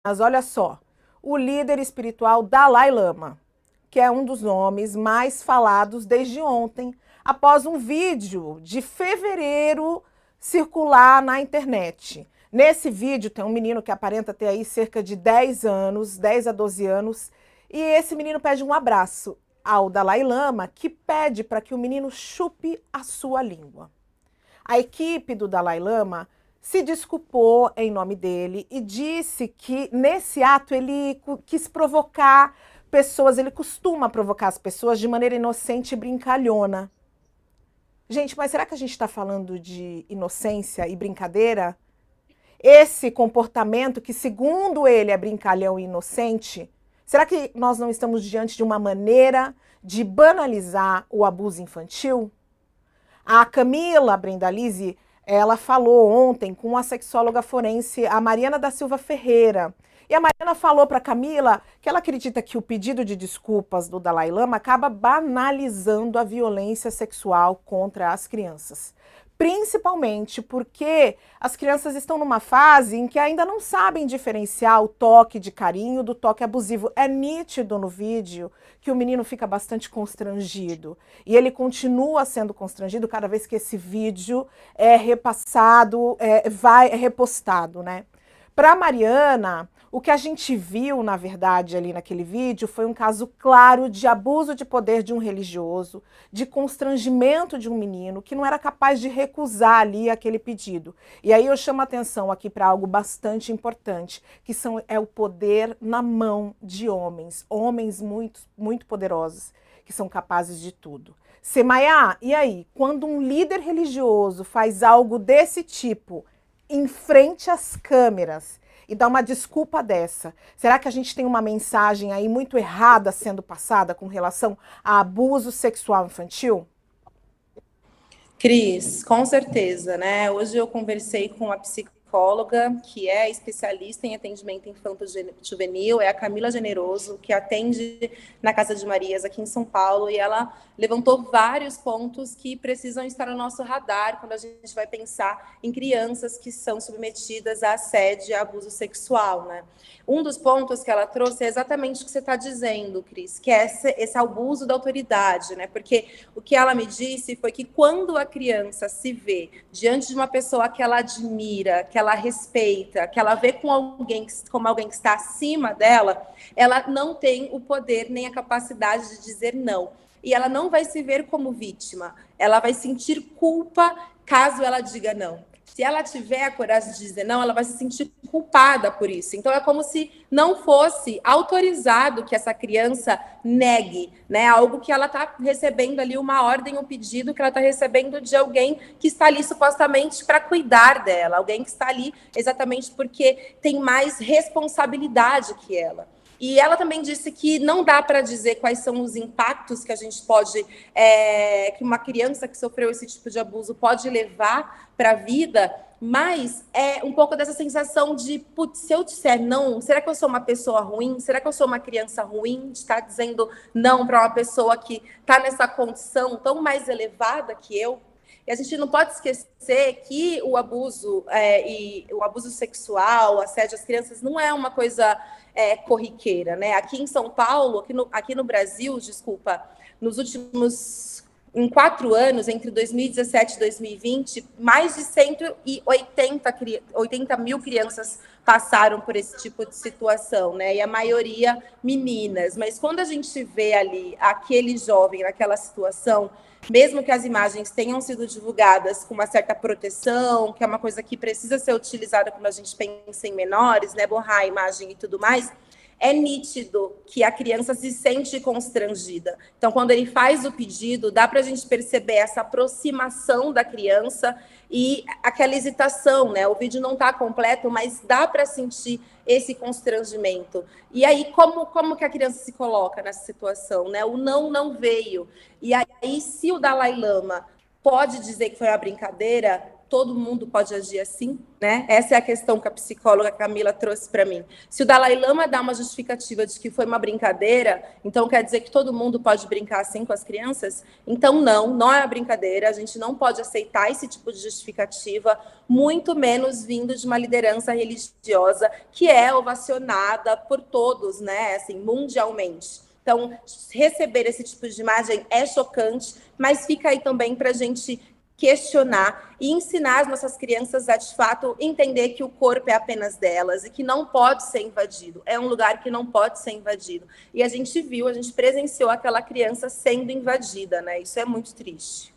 Mas olha só, o líder espiritual Dalai Lama, que é um dos nomes mais falados desde ontem, após um vídeo de fevereiro circular na internet. Nesse vídeo tem um menino que aparenta ter aí cerca de 10 anos, 10 a 12 anos, e esse menino pede um abraço ao Dalai Lama, que pede para que o menino chupe a sua língua. A equipe do Dalai Lama se desculpou em nome dele e disse que nesse ato ele quis provocar pessoas, ele costuma provocar as pessoas de maneira inocente e brincalhona. Gente, mas será que a gente está falando de inocência e brincadeira? Esse comportamento que, segundo ele, é brincalhão e inocente, será que nós não estamos diante de uma maneira de banalizar o abuso infantil? A Camila Brendalize, ela falou ontem com a sexóloga forense, a Mariana da Silva Ferreira. E a Mariana falou para a Camila que ela acredita que o pedido de desculpas do Dalai Lama acaba banalizando a violência sexual contra as crianças. Principalmente porque as crianças estão numa fase em que ainda não sabem diferenciar o toque de carinho do toque abusivo. É nítido no vídeo que o menino fica bastante constrangido. E ele continua sendo constrangido cada vez que esse vídeo é repassado, é repostado, né? Para Mariana, o que a gente viu, na verdade, ali naquele vídeo foi um caso claro de abuso de poder de um religioso, de constrangimento de um menino que não era capaz de recusar ali aquele pedido. E aí eu chamo a atenção aqui para algo bastante importante, que é o poder na mão de homens, homens muito, muito poderosos, que são capazes de tudo. Semaia, e aí? Quando um líder religioso faz algo desse tipo, em frente às câmeras, e dá uma desculpa dessa, será que a gente tem uma mensagem aí muito errada sendo passada com relação a abuso sexual infantil? Cris, com certeza, né? Hoje eu conversei com a psicóloga, que é especialista em atendimento infanto-juvenil, é a Camila Generoso, que atende na Casa de Marias aqui em São Paulo, e ela levantou vários pontos que precisam estar no nosso radar quando a gente vai pensar em crianças que são submetidas a assédio e a abuso sexual, né? Um dos pontos que ela trouxe é exatamente o que você está dizendo, Cris, que é esse abuso da autoridade, né? Porque o que ela me disse foi que quando a criança se vê diante de uma pessoa que ela admira, que ela respeita, que ela vê como alguém que está acima dela, ela não tem o poder nem a capacidade de dizer não. E ela não vai se ver como vítima, ela vai sentir culpa caso ela diga não. Se ela tiver a coragem de dizer não, ela vai se sentir culpada por isso. Então, é como se não fosse autorizado que essa criança negue, né? Algo que ela está recebendo ali, uma ordem, um pedido que ela está recebendo de alguém que está ali supostamente para cuidar dela, alguém que está ali exatamente porque tem mais responsabilidade que ela. E ela também disse que não dá para dizer quais são os impactos que a gente pode, que uma criança que sofreu esse tipo de abuso pode levar para a vida, mas é um pouco dessa sensação de, putz, se eu disser não, será que eu sou uma pessoa ruim? Será que eu sou uma criança ruim de estar dizendo não para uma pessoa que está nessa condição tão mais elevada que eu? E a gente não pode esquecer que o abuso e o abuso sexual, o assédio às crianças não é uma coisa corriqueira, né? Aqui em São Paulo, aqui no Brasil, desculpa, nos últimos 4 anos, entre 2017 e 2020, mais de 180 mil crianças passaram por esse tipo de situação, né? E a maioria meninas. Mas quando a gente vê ali aquele jovem naquela situação, mesmo que as imagens tenham sido divulgadas com uma certa proteção, que é uma coisa que precisa ser utilizada quando a gente pensa em menores, né, borrar a imagem e tudo mais, é nítido que a criança se sente constrangida. Então, quando ele faz o pedido, dá para a gente perceber essa aproximação da criança e aquela hesitação, né? O vídeo não está completo, mas dá para sentir esse constrangimento. E aí, como que a criança se coloca nessa situação, né? O não veio. E aí, se o Dalai Lama pode dizer que foi uma brincadeira, todo mundo pode agir assim, né? Essa é a questão que a psicóloga Camila trouxe para mim. Se o Dalai Lama dá uma justificativa de que foi uma brincadeira, então quer dizer que todo mundo pode brincar assim com as crianças? Então não é uma brincadeira, a gente não pode aceitar esse tipo de justificativa, muito menos vindo de uma liderança religiosa que é ovacionada por todos, né? Assim, mundialmente. Então, receber esse tipo de imagem é chocante, mas fica aí também para a gente questionar e ensinar as nossas crianças a, de fato, entender que o corpo é apenas delas e que não pode ser invadido. É um lugar que não pode ser invadido. E a gente viu, a gente presenciou aquela criança sendo invadida, né? Isso é muito triste.